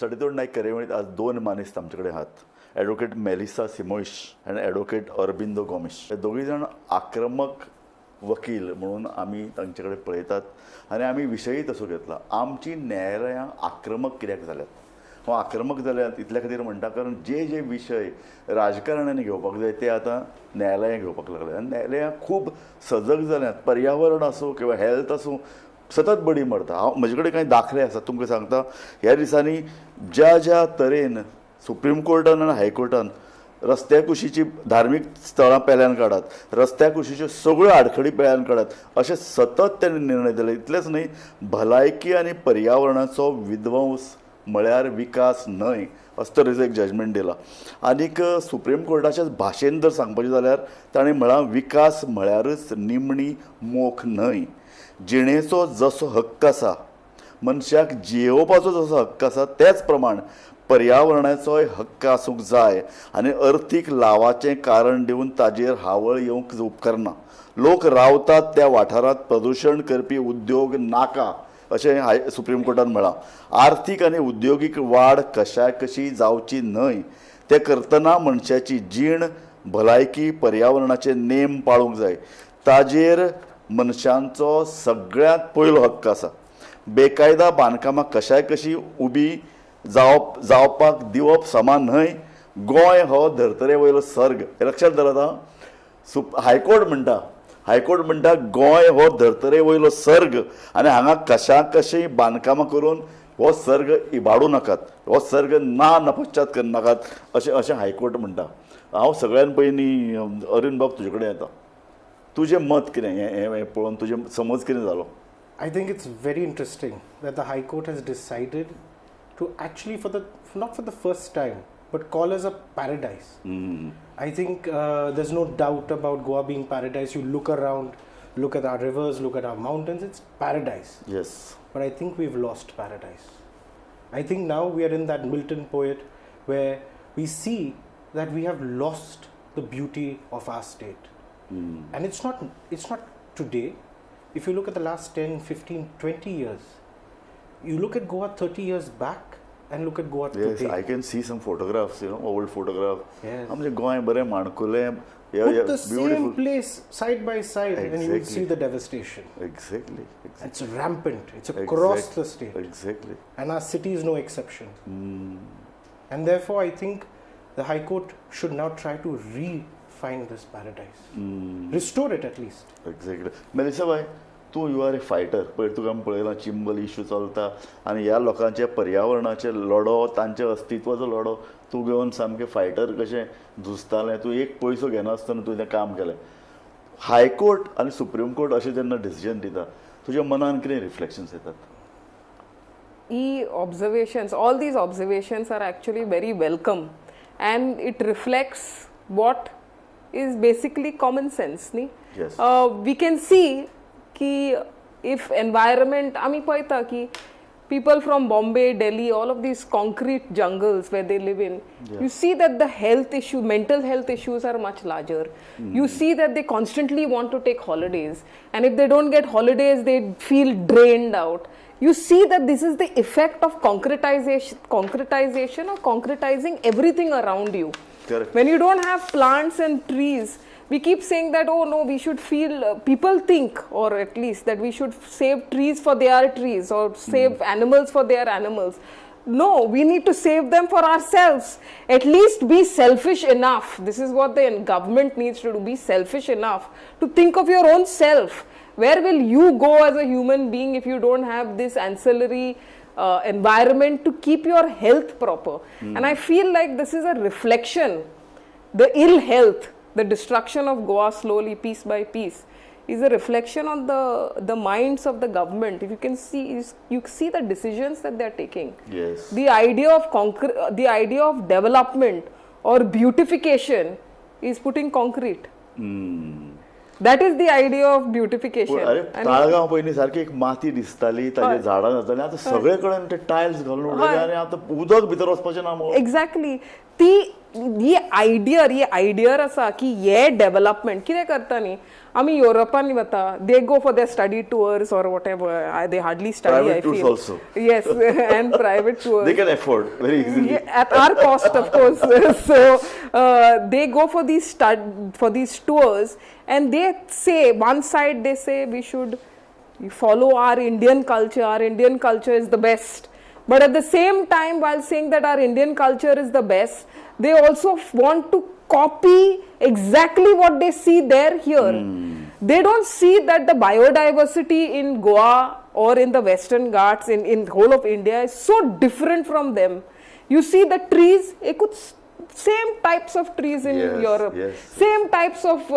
सडेतोड नायक कार्यावळीत आज 2 मानेस्त आमचे आहात. ॲडव्होकेट मेलिसा सिमोइश आणि ॲडव्होकेट अरबिंदो गोमेश. हे दोघी जण आक्रमक वकील म्हणून आम्ही तांचे कडेन पळयतात आनी आमी विशयी तसो घेतला. आमची न्यायालयां आक्रमक कित्याक जाल्यात? हांव आक्रमक जाल्यात इतल्या खातीर म्हणटा कारण जे विशय राजकारण्यांनी घेवपाक जाय ते आतां न्यायालयां घेवपाक लागले आनी न्यायालयां खूब सजग जाल्यात. पर्यावरण आसूं किंवा हेल्थ आसूं सतत बडी मरता. हांव म्हजे कडेन कांय दाखले आसात तुमकां सांगता. ह्या दिसांनी ज्या तरेन सुप्रीम कोर्टान आनी हायकोर्टान रस्त्या कुशीची धार्मीक स्थळां पेल्यान काडात, रस्त्या कुशीच्यो सगळ्यो आडखडी पेल्यान काडात, अशे सतत तेणें निर्णय दिले. इतलेंच न्हय, भलायकी आनी पर्यावरणाचो विध्वंस म्हळ्यार विकास न्हय असो तरेचो एक जजमेंट दिला. आनीक सुप्रीम कोर्टाच्या भाशेन जर सांगपाचें जाल्यार ताणें म्हळां विकास म्हळ्यारच निमणी मोख न्हय. जिणेचो जसो हक्क आसा, मनशाक जियेवपाचो जसो हक्क आसा तेच प्रमाण पर्यावरणाचोय हक्क आसूंक जाय आनी अर्थीक लावाचें कारण दिवन ताजेर हावळ येवंक उपकारना. लोक रावतात त्या वाठारांत प्रदूशण करपी उद्योग नाका अशें सुप्रीम कोर्टान म्हळां. आर्थीक आनी उद्योगीक वाड कशी जावची न्हय. ते करतना मनशाची जीण, भलायकी, पर्यावरणाचे नेम पाळूंक जाय. ताजेर मनशांचो सगळ्यांत पयलो हक्क आसा. बेकायदा बांदकामां कशी उबी जावपाक दिवप समान न्हय. गोंय हो धर्तरे वयलो सर्ग, हे लक्षात दवरात. हायकोर्ट म्हणटा गोंय हो धर्तरे वयलो सर्ग आनी हांगा कशी बांदकामां करून हो सर्ग इबाडू नाकात, हो सर्ग नपश्चात करनाकात अशें हायकोर्ट म्हणटा. हांव सगळ्यान पयलीं अरुण बाब तुजे कडेन येता. तुजें मत कितें हें पळोवन तुजें समज कितें जालो? I think it's very interesting that the High Court has decided to actually, not for the first time, but call us a paradise. I think there's no doubt about Goa being paradise. You look around, look at our rivers, look at our mountains, it's paradise. Yes. But I think we've lost paradise. I think now we are in that Milton poet where we see that we have lost the beauty of our state. And it's not today. If you look at the last 10, 15, 20 years, you look at Goa 30 years back and look at Goa today. Yes, I can see some photographs, old photographs. Yes. आमचे गोंय बरें माणकुलें. Put the same place side by side and you will see the devastation. Exactly. It's rampant. It's across the state. Exactly. And our city is no exception. And therefore, I think the High Court should now try to find this paradise. Restore it at least. Exactly. Melissa bhai, you are a fighter. पळय तुका आमी पळयलां Chimbel issue चलता आनी ह्या लोकांचे पर्यावरणाचे लढो, तांचे अस्तित्वाचो लढो तूं घेवन सामकें फायटर कशें झुजतालें. तूं एक पयसो घेनासतना तुवें तें काम केलें. हायकोर्ट आनी सुप्रीम कोर्ट अशें जेन्ना डिसिजन दिता तुज्या मनान कितें रिफ्लेक्शन्स येतात? All these observations are actually very welcome and it reflects what is basically common sense. Yes. We can see ki if environment, आमी पळयता की people from Bombay, Delhi, all of these concrete jungles where they live in, you see that the mental health issues are much larger. You see that they constantly want to take holidays, and if they don't get holidays, they feel drained out. You see that this is the effect of concretization or concretizing everything around you. Correct. When you don't have plants and trees, we keep saying that, oh no, we should people think, or at least that we should save trees for their trees or save animals for their animals. No, we need to save them for ourselves. At least be selfish enough. This is what the government needs to do. Be selfish enough to think of your own self. Where will you go as a human being if you don't have this ancillary environment to keep your health proper? And I feel like this is a reflection. The ill health, the destruction of Goa slowly, piece by piece, is a reflection on the minds of the government. If you can see, you see the decisions that they are taking. Yes. The idea of development or beautification is putting concrete. That is the idea of beautification. अरे ताळगांव पयलीं सारकी एक माती दिसताली, ताजे झाडां जातालीं, आतां सगळे कडेन ते टायल्स घालून उडयले आनी आतां उदक भितर वचपाचें ना. Exactly. ती ही आयडिया आसा की हे डेव्हलपमेंट कितें करता न्ही आमी युरोपान वता they go for their study tours or whatever they hardly study Private I tours feel also. yes and private tours They can afford very easily. at our cost, of course. So they go for these tours, and they say one side they say we should follow our Indian culture. Our Indian culture is the best. But at the same time, while saying that our Indian culture is the best, they also want to copy exactly what they see there here. They don't see that the biodiversity in Goa or in the Western Ghats in whole of India is so different from them. You see the trees, same types of trees in Yes, Europe, yes. same types of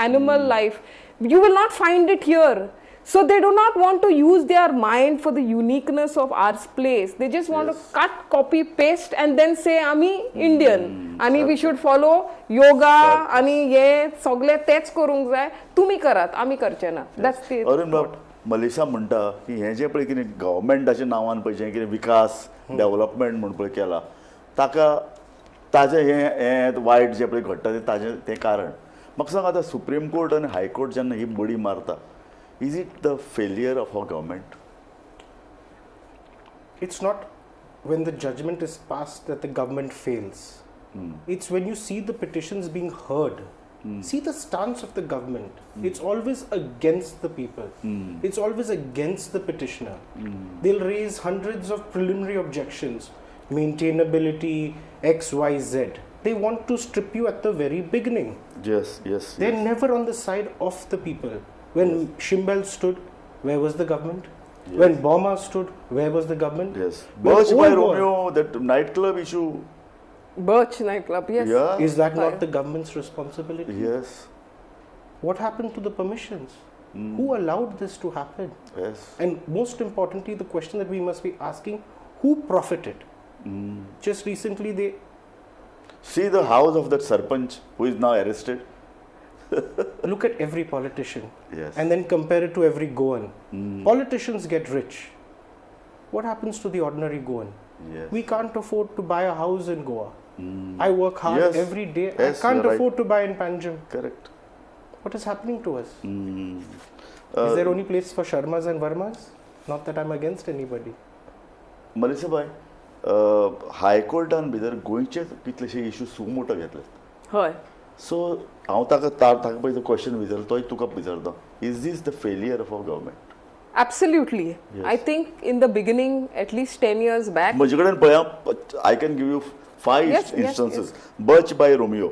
animal life. You will not find it here. So they do not want to use their mind for the uniqueness of our place. They just want to cut, copy, paste and then say, Ami Indian. आणि we should follow yoga आणि हे सगळे तेच करूंक जाय तुम्ही करात आमी करचे ना. That's the अरुण बाब मलेशिया म्हणटा की हे जे पळय कितें गव्हर्मेंटाच्या नांवान पळय जें कितें विकास डेव्हलपमेंट म्हूण पळय केला ताका ताजें हें वायट जें पळय घडटा तें कारण म्हाका सांग आतां सुप्रीम कोर्ट आनी हायकोर्ट जेन्ना ही बडी मारता is it the failure of our government? It's not when the judgment is passed that the government fails. It's when you see the petitions being heard. See the stance of the government. It's always against the people. It's always against the petitioner. They'll raise hundreds of preliminary objections. Maintainability, X, Y, Z. They want to strip you at the very beginning. Yes. They're never on the side of the people. When Shimbel stood, where was the government? Yes. When Boma stood, where was the government? Yes. When Birch by Old Goa- Romeo, that nightclub issue. Birch nightclub, yes. Yeah. Is that not the government's responsibility? Yes. What happened to the permissions? Who allowed this to happen? Yes. And most importantly, the question that we must be asking, who profited? Just recently they See the house of that Sarpanch who is now arrested. look at every politician Yes. and then compare it to every Goan. Politicians get rich. What happens to the ordinary Goan? Yes. We can't afford to buy a house in Goa. I work hard Yes. every day. Yes, I can't you're afford to buy in Panjim. Correct. What is happening to us? Is there only place for Sharmas and Varmas? Not that I'm against anybody. मलिसा बाय हायकोर्टान भितर गोंयचे कितलेशे issue suo motu घेतले हय. सो हांव ताका पळय जो क्वेश्चन विचारलो तोय तुका विचारता is this the failure of our government Absolutely. Yes. I think in the beginning, at least 10 years back, म्हजे कडेन पळया I can give you 5 Yes, yes, instances Birch by Romeo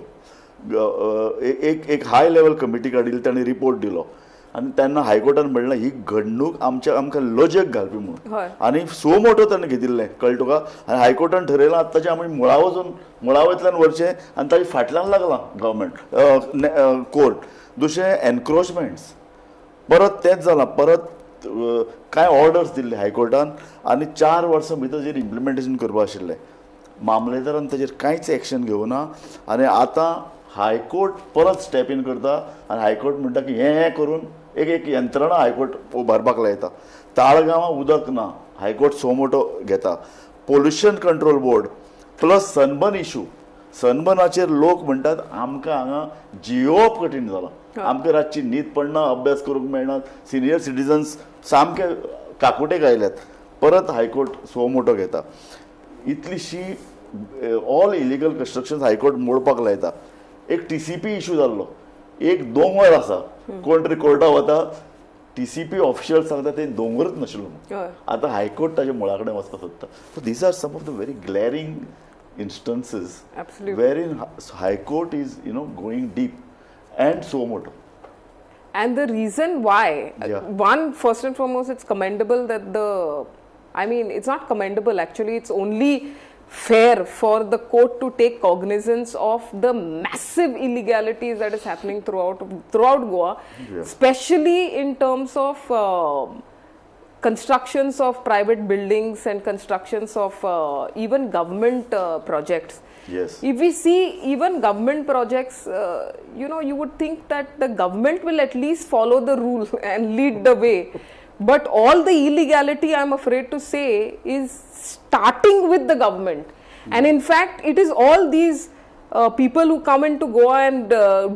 एक हाय लेवल कमिटी काडिल्ली ताणें report दिलो आनी तेन्ना हायकोर्टान म्हणलें ही घडणूक आमकां लॉजिक घालपी म्हणून हय. आनी सो मोठो ताणें घेतिल्लें कळ्ळें तुका आनी हायकोर्टान ठरयलां आतांचें आमी मुळावेंतल्यान व्हरचें आनी ताच्या फाटल्यान लागलां गव्हर्मेंट कोर्ट दुसरें एनक्रोचमेंट्स परत तेंच जालां परत कांय ऑर्डर्स दिल्ले हायकोर्टान आनी 4 वर्सां भितर जें इम्प्लिमेंटेशन करपा आशिल्लें मामलेदारान ताजेर कांयच एक्शन घेवना आनी आतां हायकोर्ट परत स्टेप इन करता आनी हायकोर्ट म्हणटा की हें करून एक यंत्रणा हायकोर्ट उबारपाक लायता ताळगांवां उदक ना हायकोर्ट सो मोठो घेता pollution control board plus Sunburn issue सनबर्नाचेर लोक म्हणटात आमकां हांगा जियोवप कठीण जालां आमकां रातची न्हीद पडना अभ्यास करूंक मेळना सिनियर सिटीजन्स सामके काकुटेक आयल्यात परत हायकोर्ट सो मोठो घेता इतलीशी ऑल इलिगल कन्स्ट्रक्शन हायकोर्ट मोडपाक लायता एक TCP इश्यू जाल्लो एक दोंगर आसा कोण तरी कोर्टाक वता TCP ऑफिशियल सांगता ते दोंगरच नाशिल्लो हय. आतां हायकोर्ट ताच्या मुळा कडेन वचपाक सोदता so these are some of the very glaring instances Absolutely. wherein High Court is going deep and so moto. And the reason why, Yeah. one, first and foremost, it's commendable that it's not commendable actually, it's only fair for the court to take cognizance of the massive illegalities that is happening throughout Goa, Yeah. especially in terms of constructions of private buildings and constructions of even government projects. Yes. If we see even government projects, you would think that the government will at least follow the rule and lead the way. But all the illegality, I'm afraid to say, is starting with the government. And in fact, it is all these people who come into Goa and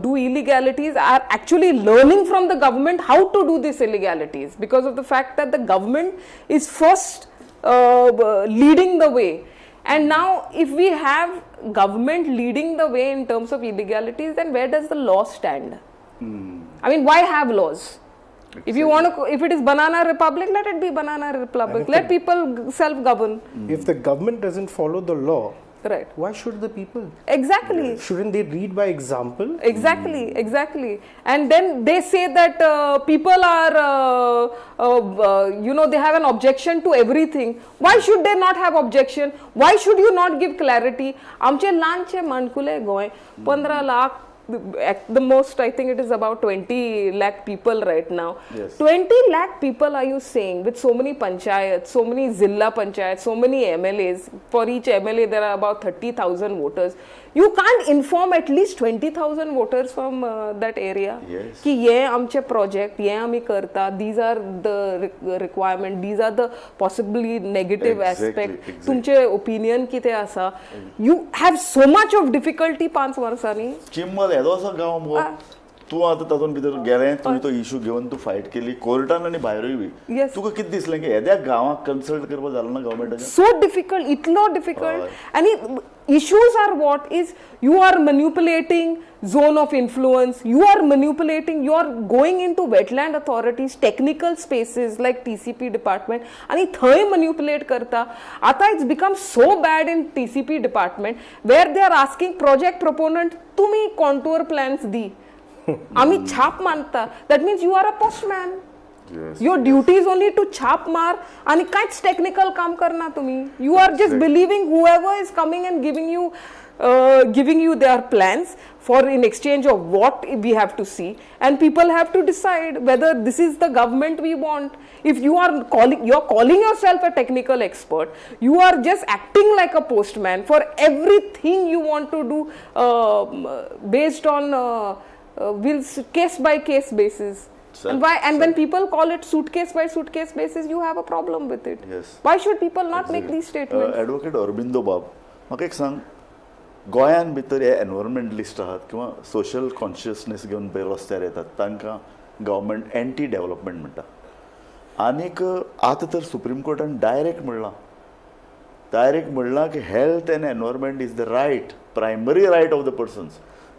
do illegalities are actually learning from the government how to do these illegalities, because of the fact that the government is first leading the way. And now if we have government leading the way in terms of illegalities, then where does the law stand? I mean, why have laws? If you want to, if it is banana republic, let it be banana republic. Let people self-govern. If the government doesn't follow the law, right, why should the people? Exactly. Shouldn't they lead by example? Exactly, exactly. And then they say that people are, they have an objection to everything. Why should they not have objection? Why should you not give clarity? आमचे लहानचे माणकुले Goa 15 lakh. At the most, I think it is about 20 lakh people right now. Yes. 20 lakh people, are you saying, with so many panchayats, so many zilla panchayats, so many MLAs. For each MLA, there are about 30,000 voters. You can't inform at least 20,000 voters from that area. Yes. कि ये आमचे project, ये आमी करता. These are the requirement. These are the possibly negative aspect. तुमचे opinion किते आसा. You have so much of difficulty 5 वर्सांनी. किंमत येदो असो गांव मुगो तूं आतां तातूंत भितर गेलें तुवें तो इशू घेवन तूं फायट केली कोर्टान आनी भायरूय बी Yes. तुका कितें दिसलें की येद्या गांवाक कन्सल्ट करपा जालें ना गव्हर्मेंटाचें So difficult, itlo difficult. And issues are what is, you are manipulating zone of influence, you are manipulating, you are going into wetland authorities, technical spaces like TCP department, and thai manipulate karta. Ata it's become so bad in TCP department where they are asking project proponent, tumi contour plans di. Ami chap manta. That means you are a postman. Yes. Your duty is only to chap mar and kaits technical काम करना तुम्ही. You are just believing whoever is coming and giving you their plans for in exchange of what we have to see, and people have to decide whether this is the government we want. If you are calling yourself a technical expert, you are just acting like a postman for everything you want to do based on case by case basis. And when people call it suitcase by suitcase basis, you have a problem with it. Yes. Why should people not make these statements? Advocate Aurobindo Bab, म्हाका एक सांग, गोंयान भितर हे environmentalist आहात किंवा social consciousness घेवन पळय रस्त्यार येतात तांकां गव्हर्मेंट एंटी डेव्हलपमेंट म्हणटा. आनीक आतां तर सुप्रीम कोर्टान डायरेक्ट म्हणलां की health and environment is the right, primary riot of the persons.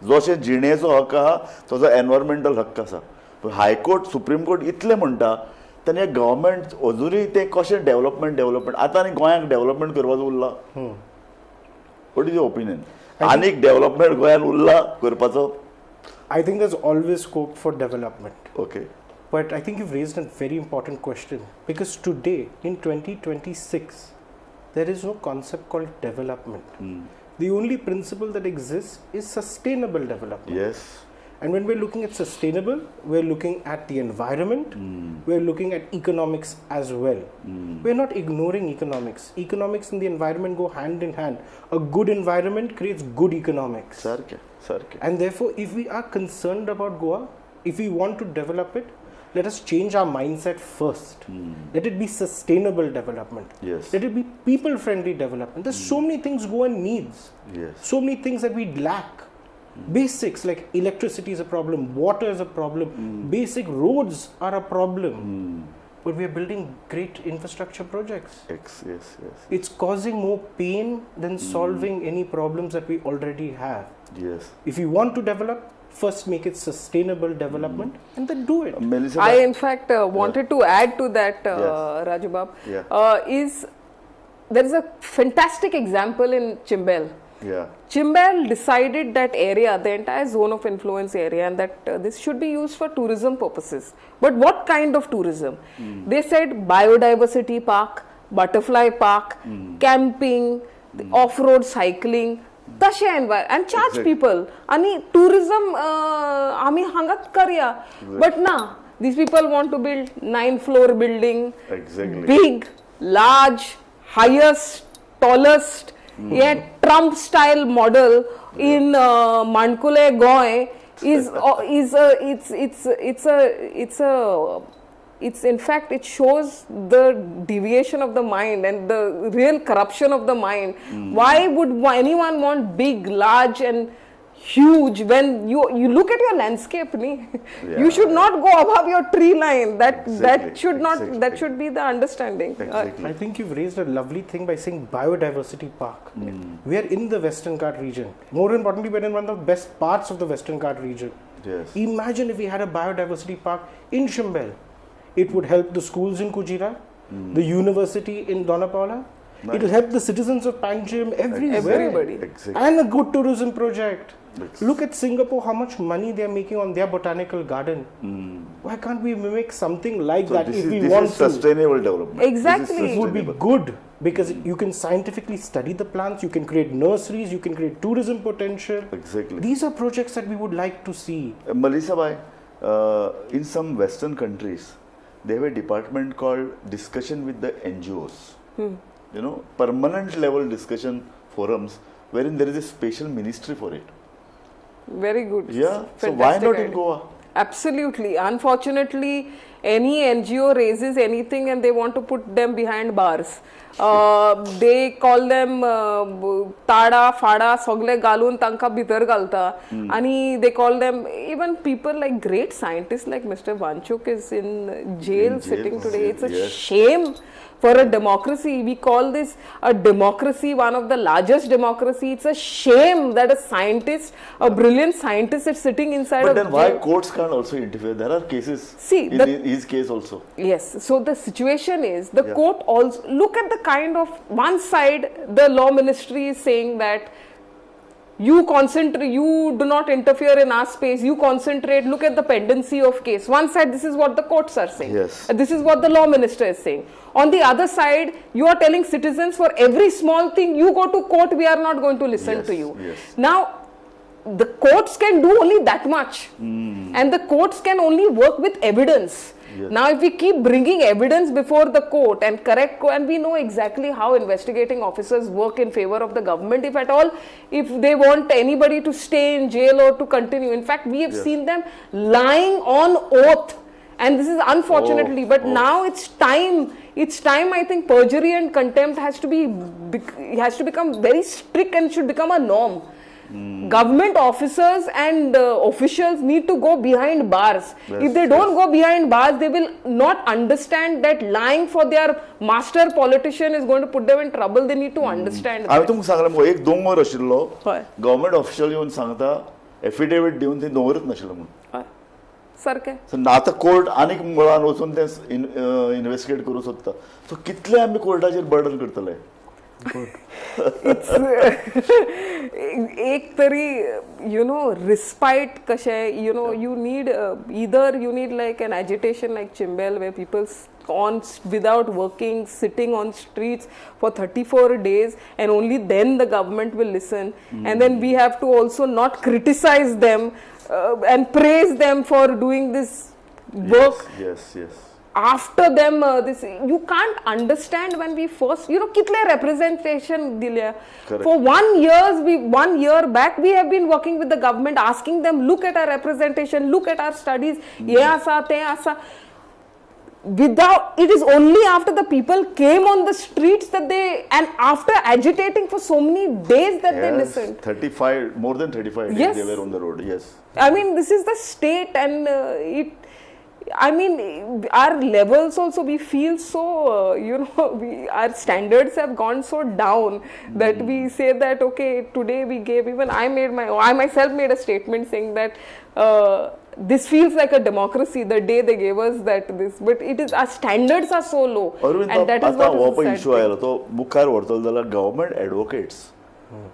जशें जिणेचो हक्क आहा तसो एनवायरमेंटल हक्क आसा. हायकोर्ट सुप्रीम कोर्ट इतलें म्हणटा तेन्ना गव्हर्मेंट अजुनूय तें कशें डेव्हलपमेंट आतां आनी गोंयाक डेव्हलपमेंट करपाचो Urla. What is your opinion? आनीक डेव्हलपमेंट गोंयान उरला करपाचो? I think there's always scope for development. Okay. But I think you've raised a very important question, because today in 2026 there is no concept called development. The only principle that exists is sustainable development. Yes. And when we're looking at sustainable, we're looking at the environment, we're looking at economics as well. We're not ignoring economics. Economics and the environment go hand in hand. A good environment creates good economics. Sarke. And therefore, if we are concerned about Goa, if we want to develop it, let us change our mindset first. Let it be sustainable development. Yes. Let it be people-friendly development. There's so many things Goa needs. Yes. So many things that we lack. Basics like electricity is a problem, water is a problem, basic roads are a problem. But we are building great infrastructure projects. Yes. It's causing more pain than solving any problems that we already have. Yes. If you want to develop, first make it sustainable development and then do it. Melissa, I in fact wanted to add to that, Rajubab. There is a fantastic example in Chimbel. Yeah. Chimbel decided that area, the entire zone of influence area, and that this should be used for tourism purposes. But what kind of tourism? They said biodiversity park, butterfly park, camping, off-road cycling, tashe and charge people. Ani tourism ami hangat karya. But now these people want to build 9-floor building, big, large, highest, tallest. ये Trump style model in Mankule Goy is it's in fact, it shows the deviation of the mind and the real corruption of the mind. Why would anyone want big, large and huge when you look at your landscape? You should not go above your tree line. That should be the understanding. Exactly. I think you've raised a lovely thing by saying biodiversity park. We are in the Western Ghat region. More importantly, we're in one of the best parts of the Western Ghat region. Yes. Imagine if we had a biodiversity park in Shimbel. It would help the schools in Kujira, the university in Donapaula. Nice. It will help the citizens of Panjim everywhere. Everybody. Exactly. And a good tourism project. Yes. Look at Singapore, how much money they are making on their botanical garden. Why can't we mimic something like that if we want this to? is sustainable development. Exactly. It would be good because you can scientifically study the plants, you can create nurseries, you can create tourism potential. Exactly. These are projects that we would like to see. Melissa Bhai, in some Western countries, they have a department called discussion with the NGOs. Permanent level discussion forums wherein there is a special ministry for it. Very good. Yeah. So Fantastic why not idea. in Goa? Absolutely. Unfortunately, any NGO raises anything and they want to put them behind bars. They call them tada, fada, sogle galun tanka bhitar galta. And they call them, even people like great scientists like Mr. Vanchuk is in jail sitting today. It's a shame for a democracy. We call this a democracy, one of the largest democracy. It's a shame that a scientist, a brilliant scientist is sitting inside But of then why jail. courts can't also interfere? There are cases See, in his case also. Yes, so the situation is the court also, look at the kind of, one side the law ministry is saying that you concentrate, you do not interfere in our space, you concentrate, look at the pendency of case. One side, this is what the courts are saying. Yes. This is what the law minister is saying. On the other side, you are telling citizens for every small thing, you go to court, we are not going to listen to you. Yes. Now, the courts can do only that much. And the courts can only work with evidence. Yes. Now, if we keep bringing evidence before the court and and we know exactly how investigating officers work in favor of the government, if at all, if they want anybody to stay in jail or to continue. In fact, we have seen them lying on oath. And this is unfortunately, but now it's time, I think perjury and contempt has to become very strict and should become a norm. Government officers and officials need to go behind bars. If they don't go behind bars, they will not understand that lying for their master politician is going to put them in trouble. They need to understand हांवें that. तुमकां सांगलें मुगो एक दोंगर आशिल्लो हय. Government official येवन सांगता एफिडेविट दिवन थंय दवरत नाशिल्लो म्हणून सारकें. सो आतां कोर्ट आनीक मुळान वचून तें इन्वेस्टिगेट करूं सोदता सो कितले आमी कोर्टाचेर बर्डन करतले एक तरी respite कशें you need either you need like an agitation like Chimbel where people without working, sitting on streets for 34 days and only then the government will listen. And then we have to also not criticize them and praise them for doing this work. Yes. After them, you can't understand when we first, kitle representation dilya. For 1 year back, we have been working with the government, asking them, look at our representation, look at our studies, ye aasa, te aasa. It is only after the people came on the streets that and after agitating for so many days that they listened. More than 35 Yes. days they were on the road, yes. I mean, this is the state and our levels also, we feel so, our standards have gone so down that we say that, okay, today we gave, even I myself made a statement saying that this feels like a democracy the day they gave us but our standards are so low. And that is what is the sad issue आयलो तो मुखार व्हरतलो जाल्यार government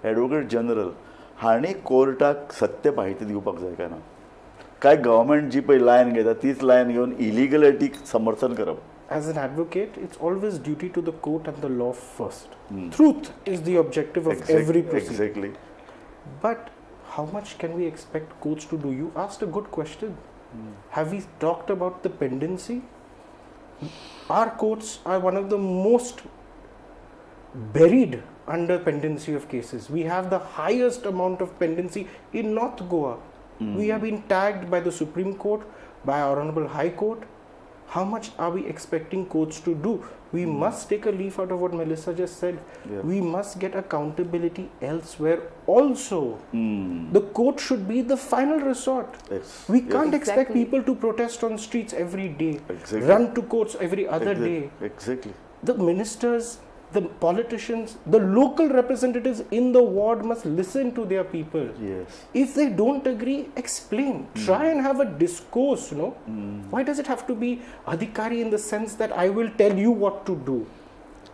advocate general हांणी कोर्टाक सत्य म्हायती दिवपाक जाय काय ना काय गव्हर्मेंट जी पळय लायन घेता तीच लायन घेवन इलिगलिटीक समर्थन करप. As an advocate, it's always duty to the court and the law first. Truth is the objective of every proceeding. Exactly. But how much can we expect courts to do? You asked a good question. Have we talked about the pendency? Our courts are one of the most buried under pendency of cases. We have the highest amount of pendency in North Goa. We have been tagged by the Supreme Court, by our Honorable High Court. how much are we expecting courts to do? We must take a leaf out of what Melissa just said. Yeah. We must get accountability elsewhere also. The court should be the final resort. Yes. We can't expect Exactly. people to protest on streets every day, Exactly. run to courts every other day. Exactly. The ministers, the politicians, the local representatives in the ward must listen to their people. Yes. If they don't agree, explain. Try and have a discourse, no? Why does it have to be adhikari in the sense that I will tell you what to do?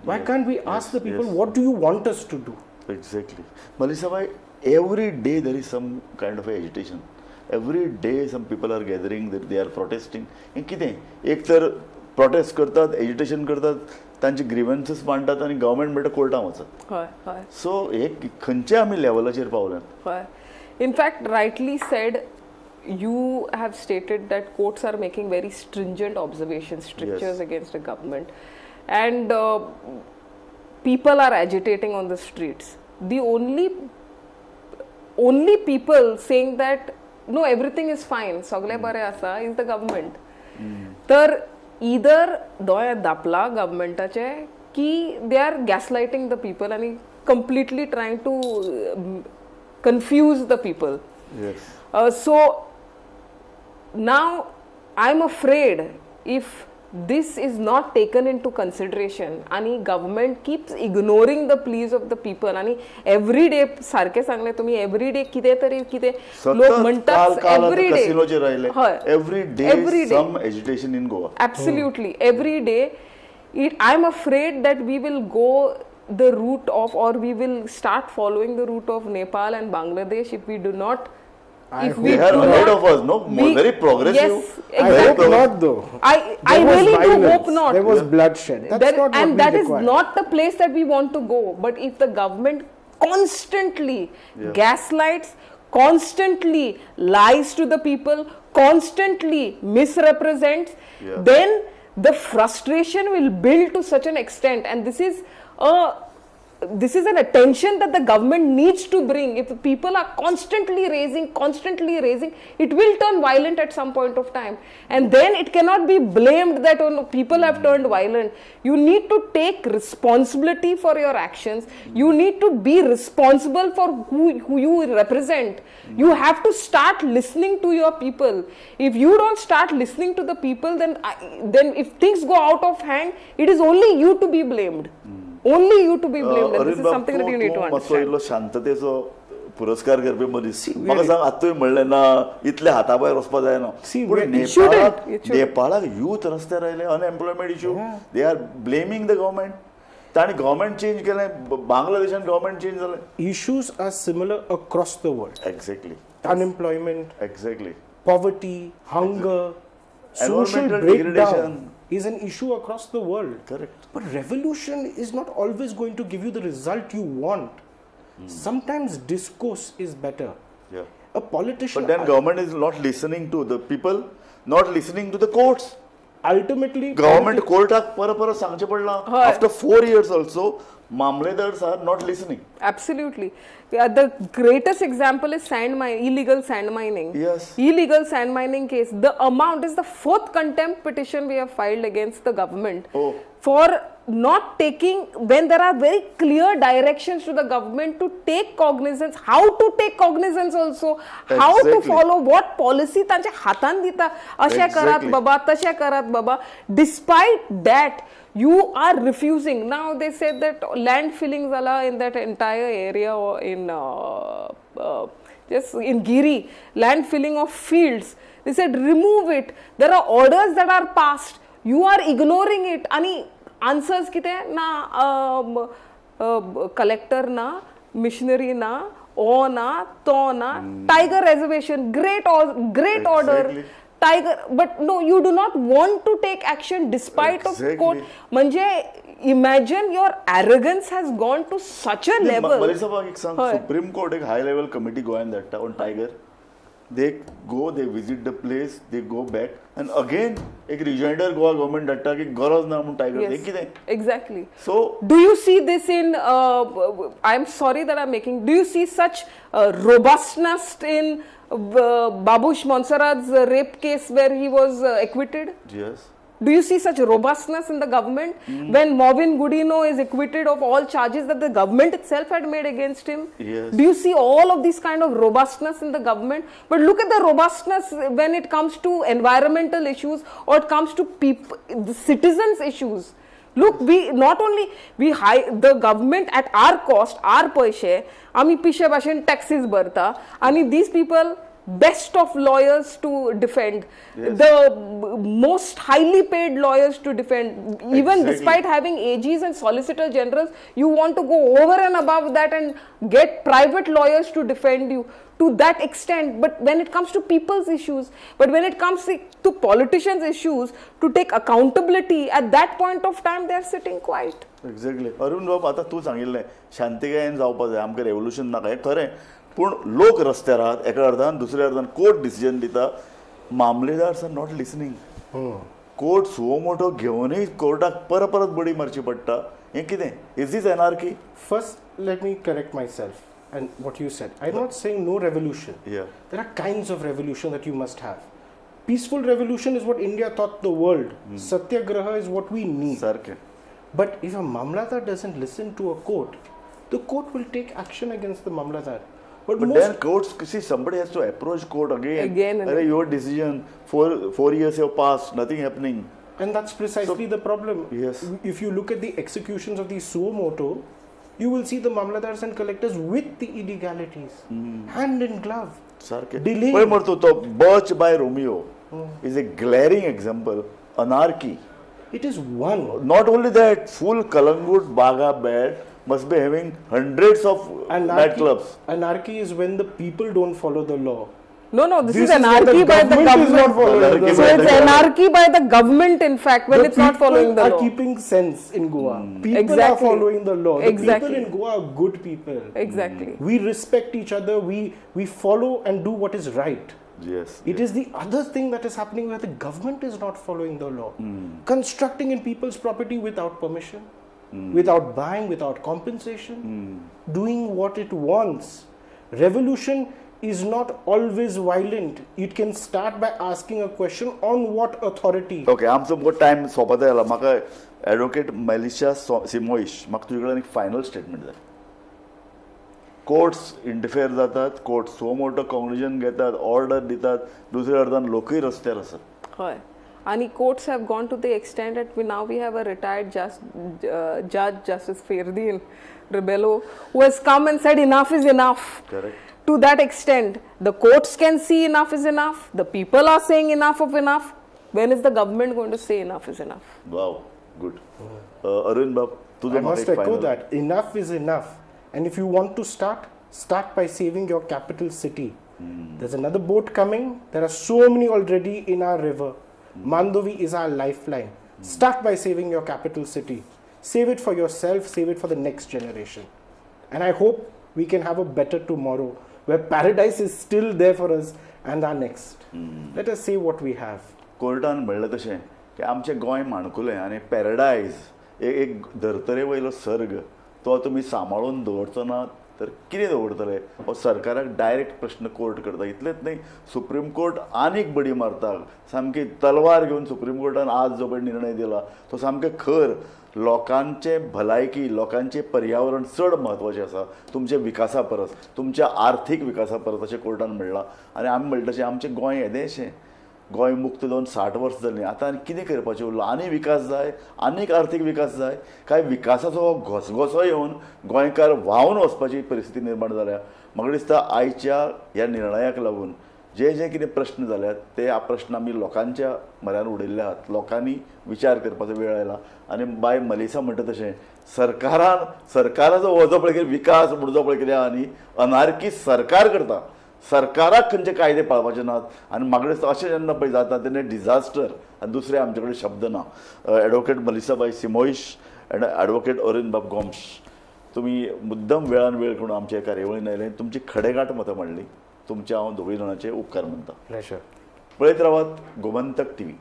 Why can't we ask the people, what do you want us to do? Exactly. Melissa bhai, every day there is some kind of agitation. Every day some people are gathering, they are protesting. And कितें? एक तर protest करतात, agitation करतात, तांचे grievances मांडटात आनी government म्हणटा कोर्टान वचत. हय हय सो हे खंयच्या आमी लेवलाचेर पावल्यात. हय. In fact, rightly said, you have stated that courts are making very stringent observations, strictures Yes. against the government, and people are agitating on the streets. The only people saying that no, everything is fine, सगळे बरें आसा, is the government. तर either दोय दापला गव्हर्मेंटाचे की they are gaslighting the people and completely trying to confuse the people. Yes. So now I'm afraid if this is not taken into consideration and government keeps ignoring the pleas of the people and every day सारखे सांगले तुम्ही every day कितें तरी कितें लोक म्हणतात every day कसिनोचे राहिले. हय. Every day some agitation in Goa. Absolutely. Every day, I'm afraid that we will go the route of, or we will start following the route of Nepal and Bangladesh if we do not. They are ahead of us, no? Very progressive. Yes, I exactly. hope not, though. I There was really do violence. hope not. There was bloodshed. That's That- not and what that we is require. not the place that we want to go. But if the government constantly gaslights, constantly lies to the people, constantly misrepresents, then the frustration will build to such an extent. And this is an attention that the government needs to bring. If people are constantly raising, it will turn violent at some point of time. And then it cannot be blamed that oh, no, people have turned violent. You need to take responsibility for your actions. You need to be responsible for who you represent. You have to start listening to your people. If you don't start listening to the people, then if things go out of hand, it is only you to be blamed. Only you to be blamed, and this is something that you need to understand. इल्लो शांततेचो पुरस्कार करपी मनीस म्हाका सांग आतां तुवें म्हणलें ना इतले हाताभायर वचपा जायना पूण नेपाळाक यूथ रस्त्यार आयले unemployment issue they are blaming the government तांणी गव्हर्मेंट चेंज केलें बांगलादेशान गव्हर्मेंट चेंज जालें. Issues are similar across the world. Exactly. Unemployment, Exactly. poverty, hunger, social Environmental breakdown degradation. is an issue across the world. Correct. But revolution is not always going to give you the result you want. Sometimes discourse is better. Yeah. A politician But then government is not listening to the people, not listening to the courts. ultimately Government कोर्टाक परत सांगचें पडलां. After 4 years also, मामलेदार्स are not listening. Absolutely. The greatest example is illegal sand mining. Yes. Illegal sand mining case. The amount is the 4th contempt petition we have filed against the government for not taking, when there are very clear directions to the government to take cognizance, how to take cognizance also, how to Exactly. follow, what policy तांच्या हातान दिता, अशें करात बाबा, तशें करात बाबा. Despite that, you are refusing. Now they said that land filling zala in that entire area or in just in Giri, land filling of fields. They said remove it. There are orders that are passed. You are ignoring it. Ani answers kite na collector na, missionary na, na, to na, tiger reservation, great order. Exactly. Tiger, but no, you do not want to take action despite Exactly. of court. Manje, imagine your arrogance has gone to such a level. Melissa bhai, ek sang Supreme Court ek high level committee goyan that on tiger. They go, they visit the place, they go back, and again ek rejoinder Goa government datta ki garaz na mun tiger. Yes, exactly. So do you see this in? I'm sorry that I'm making. Do you see such robustness in Babush Monsarad's rape case where he was acquitted? yes. Do you see such robustness in the government when Maureen Goodino is acquitted of all charges that the government itself had made against him? Yes. Do you see all of this kind of robustness in the government? But look at the robustness when it comes to environmental issues or it comes to people, the citizens' issues. Look, the government at our cost, our paise, आमी पिशे भाशेन taxes भरता, आणि these people best of lawyers to defend, the most highly paid lawyers to defend, even despite having AGs and solicitor generals, you want to go over and above that and get private lawyers to defend you to that extent. But when it comes to people's issues, but when it comes to politicians' issues, to take accountability, at that point of time they are sitting quiet. Exactly. Arun बाब, आता तू सांगिल्लें शांतीकायेन जावपाक जाय, आमकां revolution नाका, हें खरें. पूण लोक रस्त्यार आहात, एका अर्दान दुसऱ्या अर्दान कोर्ट डिसिजन दिता, मामलेदार्स आर नॉट लिसनिंग. कोर्ट सुवो मोठो घेवनूय कोर्टाक परत बडी मारची पडटा. हें कितें? Is this anarchy? First, let me correct myself and what you said. I'm not saying no revolution. Yeah. There are kinds of revolution that you must have. Peaceful revolution is what India taught the world. Satyagraha is what we need. सारकें. But if a Mamladar doesn't listen to a court, the court will take action against the Mamladar. But then courts, see, somebody has to approach court again. And your decision, four years have passed, nothing happening. And that's precisely the problem. Yes. If you look at the executions of the suo moto, you will see the Mamladars and collectors with the illegalities, hand in glove. Delay. पळय मरे तो Birch by Romeo is a glaring example. Anarchy. It is one. Not only that, full Kalangut Baga bed must be having hundreds of nightclubs. Anarchy is when the people don't follow the law. No, this is anarchy by the government. So it's anarchy by the government, in fact, when it's not following the law. People are keeping sense in Goa. People are following the law. The people in Goa are good people. Exactly. We respect each other. We follow and do what is right. Yes. It is the other thing that is happening where the government is not following the law. Constructing in people's property without permission, without buying, without compensation, doing what it wants. Revolution is not always violent. It can start by asking a question on what authority. Okay, आमचो मुगो time सोंपत आयला. म्हाका advocate Melisha सिमोइश, म्हाका तुजे कडेन एक final statement जाय. Courts interfere जातात, कोर्ट सो मोठं कॉन्क्लुजन घेतात, ऑर्डर दितात, दुसऱ्या अर्दान लोकूय रस्त्यार आसात. हय. आणि courts have gone to the extent that we have a retired judge, Justice Ferdin Rebello, who has come and said enough is enough. Correct. To that extent, the courts can see enough is enough. The people are saying enough of enough. When is the government going to say enough is enough? Wow, good. Arun Bab, I must echo that. Enough is enough. And if you want to start by saving your capital city. There's another boat coming. There are so many already in our river. Mandovi is our lifeline. Start by saving your capital city. Save it for yourself, save it for the next generation. And I hope we can have a better tomorrow where paradise is still there for us and our next. Let us say what we have. कोर्टान म्हणलें तशें की आमचें गोंय माणकुलें आनी paradise एक धर्तरे वयलो सर्ग तो तुमी सांबाळून दवरचो ना तर कितें दवरतले हो सरकाराक डायरेक्ट प्रश्न कोर्ट करता. इतलेंच न्ही, सुप्रीम कोर्ट आनीक बडी मारता. सामकी तलवार घेवन सुप्रीम कोर्टान आज जो पळय निर्णय दिला तो सामकें खर. लोकांचे भलायकी, लोकांचे पर्यावरण चड म्हत्वाचें आसा तुमच्या विकासा परस, तुमच्या आर्थीक विकासा परस अशें कोर्टान म्हणलां. आनी आमी म्हणटा तशें आमचें गोंय येदेशें. गोंय मुक्त जावन 60 वर्स जालीं. आतां आनी कितें करपाचें उरलां? आनी विकास जाय, आनीक आर्थीक विकास जाय. काय विकासाचो घोसघोसो येवन गोंयकार व्हांवन वचपाची परिस्थिती निर्माण जाल्या. म्हाका दिसता आयच्या ह्या निर्णयाक लागून जे कितें प्रश्न जाल्यात ते प्रश्न आमी लोकांच्या म्हऱ्यान उडयल्ले आहात. लोकांनी विचार करपाचो वेळ आयला. आनी बाय मलिसा म्हणटा तशें सरकाराचो हो जो पळय कितें विकास म्हणून जो पळय कितें आहा न्ही, अनार्की सरकार करता. सरकाराक खंयचे कायदे पाळपाचे नात. आनी म्हाका दिसता अशें जेन्ना पळय जाता तेन्ना डिझास्टर आनी दुसरे आमचे कडेन शब्द ना. एडवोकेट मलिसाबाई सिमोइश आनी एडवोकेट अरुण बाब गोम्स, तुमी मुद्दम वेळान वेळ करून आमच्या कार्यावळीन आयले, तुमची खडेगांठ मतां मांडली. तुमचे हांव दोगूय जाणांचे उपकार मानता. Pleasure. पळयत रावात गोमंतक TV.